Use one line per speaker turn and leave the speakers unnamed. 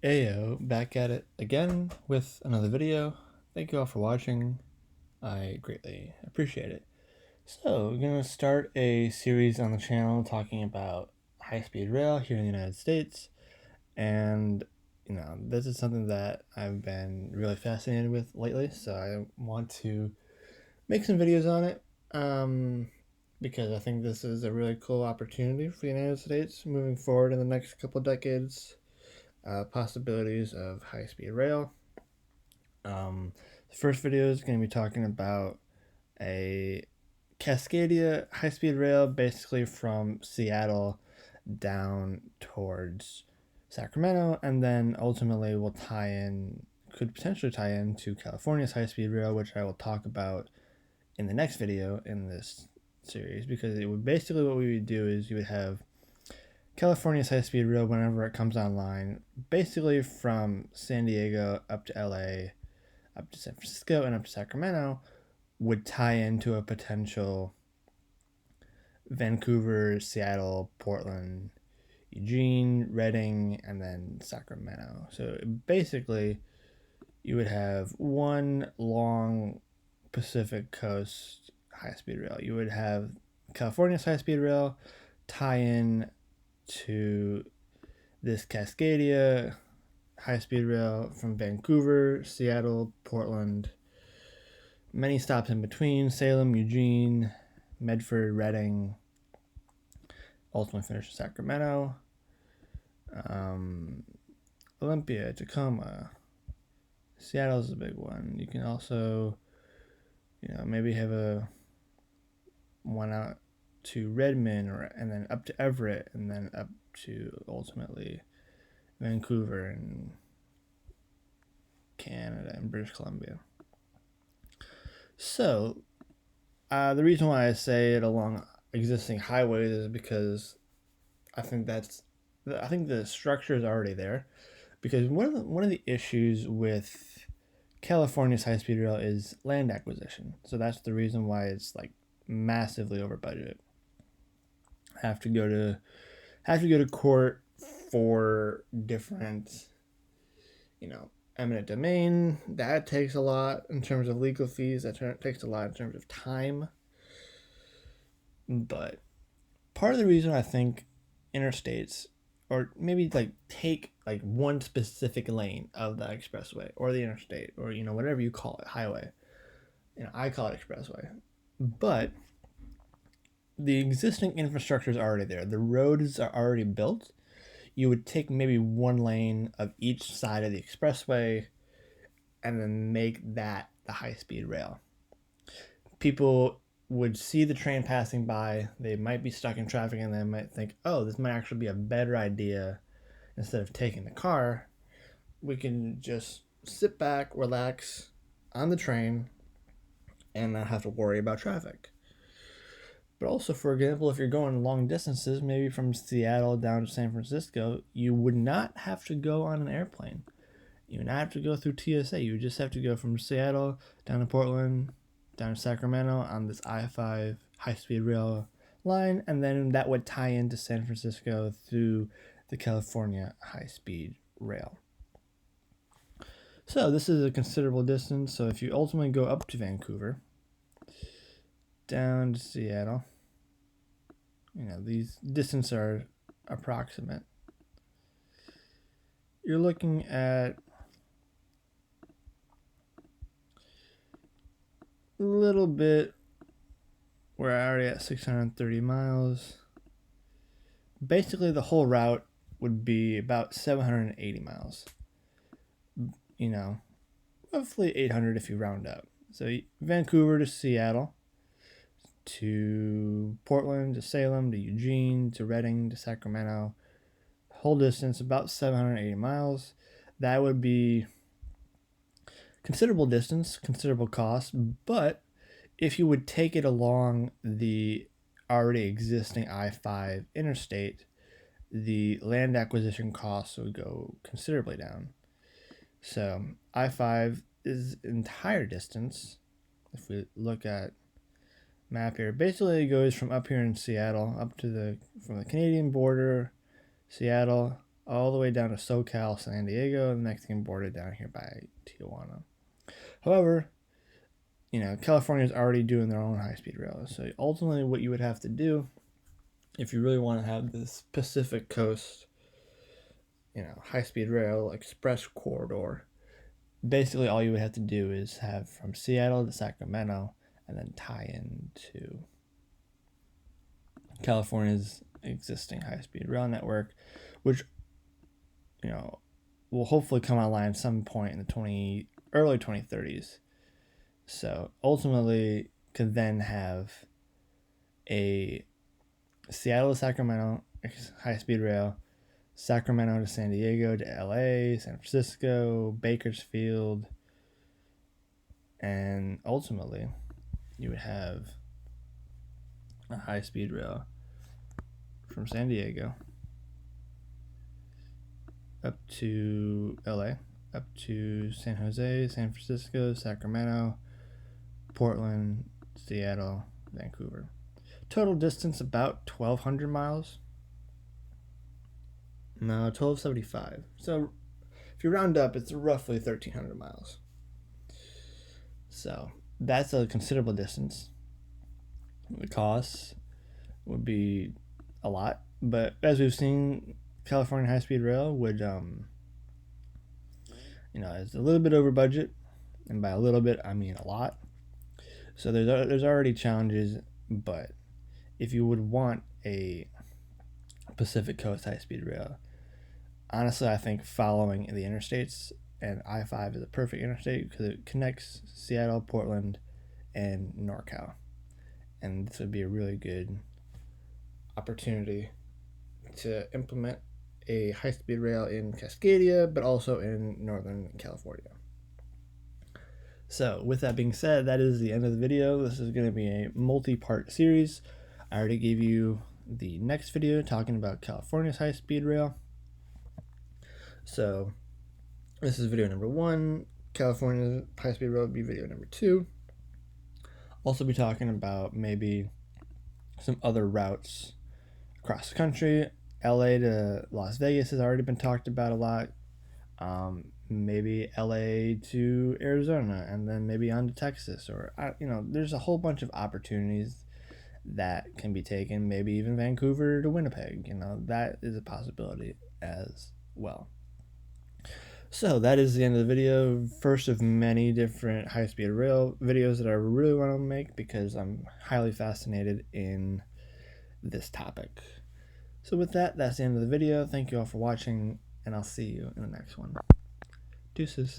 Ayo, back at it again with another video. Thank you all for watching. I greatly appreciate it. So, we're going to start a series on the channel talking about high-speed rail here in the United States. And, this is something that I've been really fascinated with lately, so I want to make some videos on it because I think this is a really cool opportunity for the United States moving forward in the next couple decades. Possibilities of high-speed rail. The first video is going to be talking about a Cascadia high-speed rail, basically from Seattle down towards Sacramento, and then ultimately could potentially tie in to California's high-speed rail, which I will talk about in the next video in this series, because it would basically, what we would do is you would have California's high-speed rail, whenever it comes online, basically from San Diego up to LA, up to San Francisco, and up to Sacramento, would tie into a potential Vancouver, Seattle, Portland, Eugene, Redding, and then Sacramento. So basically, you would have one long Pacific Coast high-speed rail. You would have California's high-speed rail tie in to this Cascadia high-speed rail from Vancouver, Seattle, Portland, many stops in between, Salem, Eugene, Medford, Redding, ultimately finish in Sacramento, Olympia, Tacoma. Seattle's a big one. You can also, maybe have a one out to Redmond, and then up to Everett, and then up to ultimately Vancouver and Canada and British Columbia. So the reason why I say it along existing highways is because I think the structure is already there. Because one of the issues with California's high-speed rail is land acquisition. So that's the reason why it's like massively over budget. Have to go to court for different, eminent domain. That takes a lot in terms of legal fees. That takes a lot in terms of time. But part of the reason I think interstates, or maybe take one specific lane of the expressway or the interstate, or whatever you call it, highway. I call it expressway. But the existing infrastructure is already there. The roads are already built. You would take maybe one lane of each side of the expressway and then make that the high-speed rail. People would see the train passing by. They might be stuck in traffic, and they might think, oh, this might actually be a better idea. Instead of taking the car, we can just sit back, relax on the train, and not have to worry about traffic. But also, for example, if you're going long distances, maybe from Seattle down to San Francisco, you would not have to go on an airplane. You would not have to go through TSA. You would just have to go from Seattle down to Portland, down to Sacramento on this I-5 high-speed rail line, and then that would tie into San Francisco through the California high-speed rail. So this is a considerable distance. So if you ultimately go up to Vancouver, down to Seattle, these distances are approximate. You're looking at a little bit, we're already at 630 miles. Basically, the whole route would be about 780 miles. Roughly 800 if you round up. So Vancouver to Seattle, to Portland, to Salem, to Eugene, to Redding, to Sacramento. Whole distance about 780 miles. That would be considerable distance, considerable cost, but if you would take it along the already existing I-5 interstate, the land acquisition costs would go considerably down. So I-5 is entire distance, if we look at map here, basically it goes from up here in Seattle up to from the Canadian border, Seattle, all the way down to SoCal, San Diego, and the Mexican border down here by Tijuana. However, California is already doing their own high-speed rail. So ultimately what you would have to do if you really want to have this Pacific Coast, high-speed rail express corridor, basically all you would have to do is have from Seattle to Sacramento and then tie into California's existing high-speed rail network, which will hopefully come online at some point in the early 2030s. So ultimately could then have a Seattle to Sacramento high-speed rail, Sacramento to San Diego to LA, San Francisco, Bakersfield, and ultimately you would have a high-speed rail from San Diego up to LA, up to San Jose, San Francisco, Sacramento, Portland, Seattle, Vancouver. Total distance about 1,200 miles. No, 1,275. So if you round up, it's roughly 1,300 miles. So that's a considerable distance. The costs would be a lot, but as we've seen, California high-speed rail would, it's a little bit over budget, and by a little bit, I mean a lot. So there's already challenges, but if you would want a Pacific Coast high-speed rail, honestly, I think following the interstates, and I-5 is a perfect interstate because it connects Seattle, Portland, and NorCal. And this would be a really good opportunity to implement a high-speed rail in Cascadia, but also in Northern California. So with that being said, that is the end of the video. This is going to be a multi-part series. I already gave you the next video talking about California's high-speed rail. So this is video number 1. California's high-speed rail will be video number 2. Also be talking about maybe some other routes across the country. LA to Las Vegas has already been talked about a lot. Maybe LA to Arizona, and then maybe on to Texas, or there's a whole bunch of opportunities that can be taken. Maybe even Vancouver to Winnipeg. That is a possibility as well. So that is the end of the video. First of many different high-speed rail videos that I really want to make because I'm highly fascinated in this topic. So with that, that's the end of the video. Thank you all for watching, and I'll see you in the next one. Deuces.